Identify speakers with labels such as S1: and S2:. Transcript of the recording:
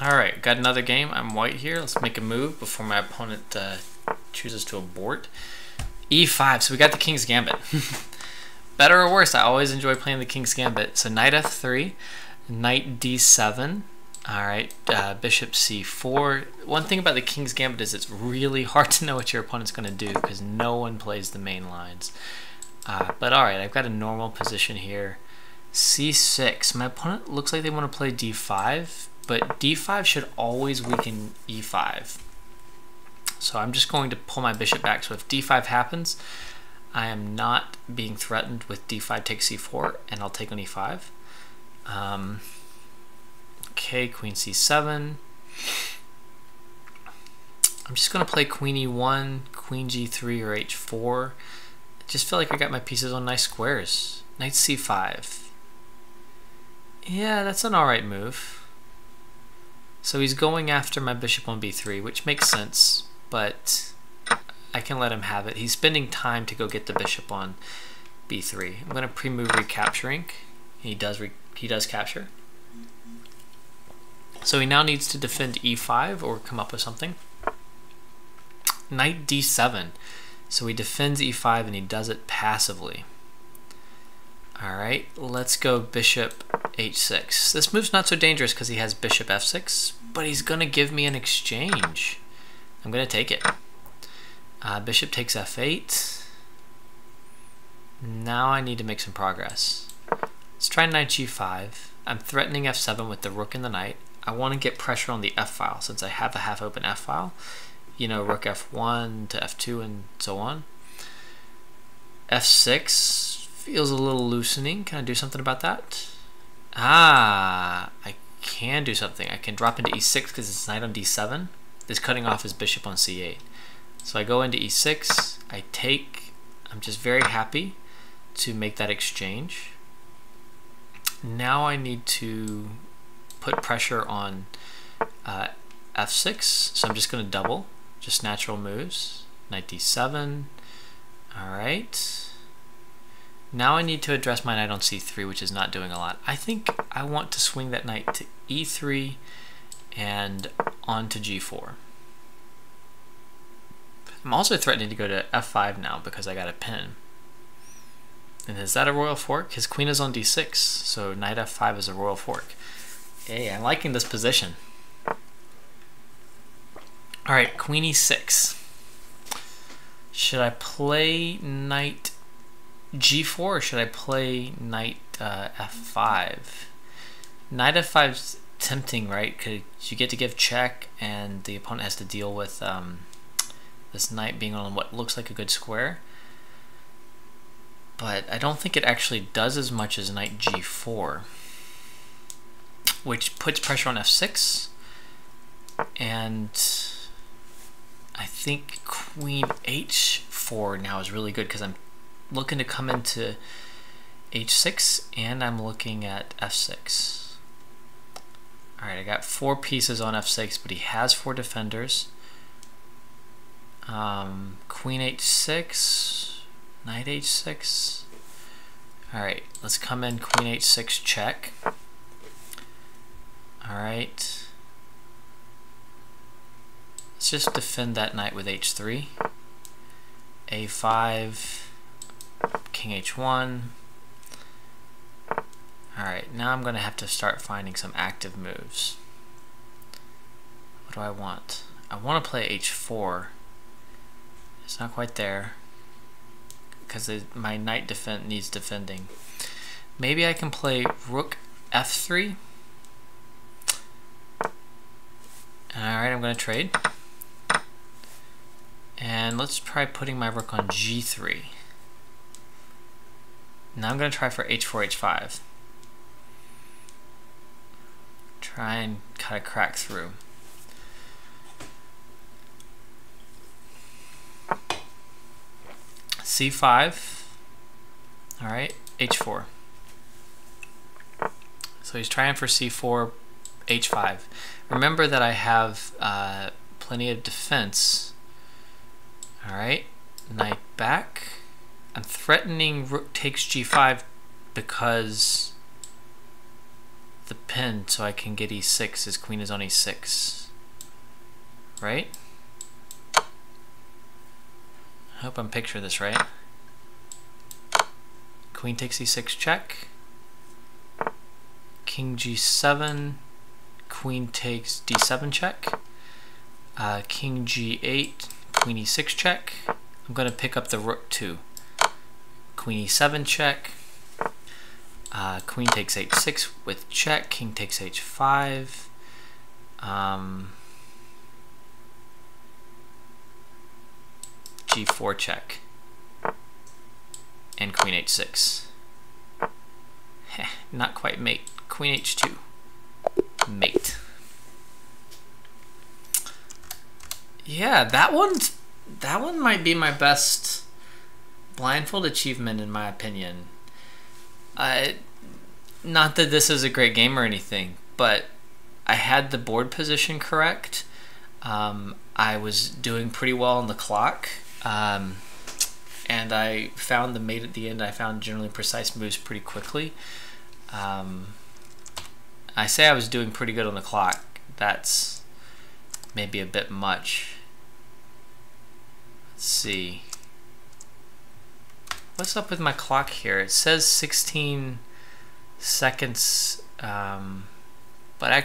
S1: Alright, got another game. I'm white here. Let's make a move before my opponent chooses to abort. E5, so we got the King's Gambit. Better or worse, I always enjoy playing the King's Gambit. So knight f3, knight d7, alright, bishop c4. One thing about the King's Gambit is it's really hard to know what your opponent's going to do because no one plays the main lines. But alright, I've got a normal position here. c6, my opponent looks like they want to play d5, but d5 should always weaken e5. So I'm just going to pull my bishop back, so if d5 happens, I am not being threatened with d5 takes c4, and I'll take on e5. Okay, queen c7. I'm just going to play queen e1, queen g3, or h4. I just feel like I got my pieces on nice squares. Knight c5. Yeah, that's an alright move. So he's going after my bishop on b3, which makes sense, but I can let him have it. He's spending time to go get the bishop on b3. I'm going to pre-move recapturing. He does capture. So he now needs to defend e5 or come up with something. Knight d7. So he defends e5 and he does it passively. Alright, let's go bishop h6. This move's not so dangerous because he has bishop f6, but he's going to give me an exchange. I'm going to take it. Bishop takes f8. Now I need to make some progress. Let's try knight g5. I'm threatening f7 with the rook and the knight. I want to get pressure on the f file since I have a half open f file. You know, rook f1 to f2 and so on. f6 feels a little loosening. Can I do something about that? I can do something. I can drop into e6 because it's knight on d7. It's cutting off his bishop on c8. So I go into e6, I take. I'm just very happy to make that exchange. Now I need to put pressure on f6, so I'm just going to double, just natural moves. Knight d7, alright. Now I need to address my knight on c3, which is not doing a lot. I think I want to swing that knight to e3 and on to g4. I'm also threatening to go to f5 now because I got a pin. And is that a royal fork? His queen is on d6, so knight f5 is a royal fork. Hey, I'm liking this position. Alright, queen e6. Should I play knight g4 or should I play knight f5? Knight f5 is tempting, right? Because you get to give check and the opponent has to deal with this knight being on what looks like a good square. But I don't think it actually does as much as knight g4, which puts pressure on f6, and I think queen h4 now is really good because I'm looking to come into h6 and I'm looking at f6. Alright, I got 4 pieces on f6, but he has 4 defenders. Queen h6, knight h6. Alright, let's come in queen h6 check. Alright. Let's just defend that knight with h3. a5, king h1. Alright, now I'm going to have to start finding some active moves. What do I want? I want to play h4. It's not quite there because my knight needs defending. Maybe I can play rook f3. Alright, I'm going to trade. And let's try putting my rook on g3. Now I'm going to try for h4, h5. Try and kind of crack through. c5. Alright, h4. So he's trying for c4, h5. Remember that I have plenty of defense. Alright, knight back. I'm threatening rook takes g5 because the pin so I can get e6. His queen is on e6. Right? I hope I'm picturing this right. Queen takes e6 check. King g7. Queen takes d7 check. King g8. Queen e6 check. I'm going to pick up the rook too. Queen e7 check. Queen takes h6 with check. King takes h5. G4 check. And queen h6. Not quite mate. Queen h2. Mate. Yeah, that one might be my best blindfold achievement in my opinion. Not that this is a great game or anything, but I had the board position correct. I was doing pretty well on the clock, and I found the mate at the end. I found generally precise moves pretty quickly. I say I was doing pretty good on the clock. That's maybe a bit much. Let's see. What's up with my clock here? It says 16 seconds, but actually